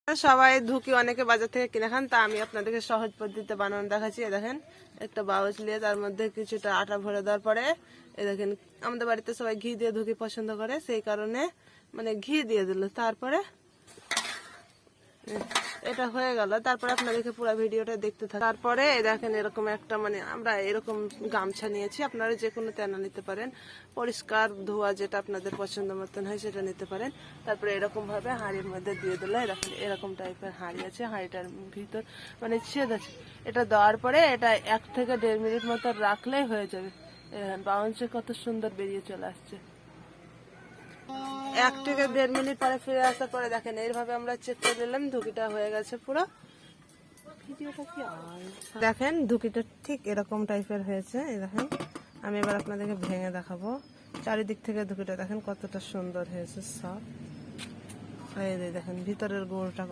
সবাই ধুকি অনেকে বাজার থেকে কিনে খান, তা আমি আপনাদেরকে সহজ পদ্ধতিতে বানানো দেখাচ্ছি। দেখেন একটা বাউচ নিয়ে তার মধ্যে কিছুটা আটা ভরে দেওয়ার পরে দেখেন আমাদের বাড়িতে সবাই ঘি দিয়ে ধুকি পছন্দ করে, সেই কারণে মানে ঘি দিয়ে দিল। তারপরে এটা হয়ে গেল। তারপরে আপনাদেরকে পুরো ভিডিওটা দেখতে থাকুন। তারপরে দেখেন এরকম একটা মানে আমরা এরকম গামছা নিয়েছি, আপনারা যে কোনো তেনা নিতে পারেন, পরিষ্কার ধোয়া যেটা আপনাদের পছন্দ মতন হয় সেটা নিতে পারেন। তারপরে এরকম ভাবে হাঁড়ির মধ্যে দিয়ে দিলে এরকম টাইপের হাঁড়ি আছে, হাঁড়িটার ভিতর মানে ছেদ আছে। এটা দেওয়ার পরে এটা 1 থেকে 1.5 মিনিট মতো রাখলেই হয়ে যাবে। বাউন্সে কত সুন্দর বেরিয়ে চলে আসছে। 1 থেকে 1.5 মিনিট পরে ফিরে আসার পরে দেখেন এইভাবে আমরা চেক করে দিলাম ধুকিটা হয়ে গেছে পুরো। দেখেন ধুকিটা ঠিক এরকম টাইপের হয়েছে। এই দেখেন আমি এবার আপনাদেরকে ভেঙে দেখাবো। চারিদিক থেকে ধুকিটা দেখেন কতটা সুন্দর হয়েছে সব। এই দেখেন ভিতরের গোড়টা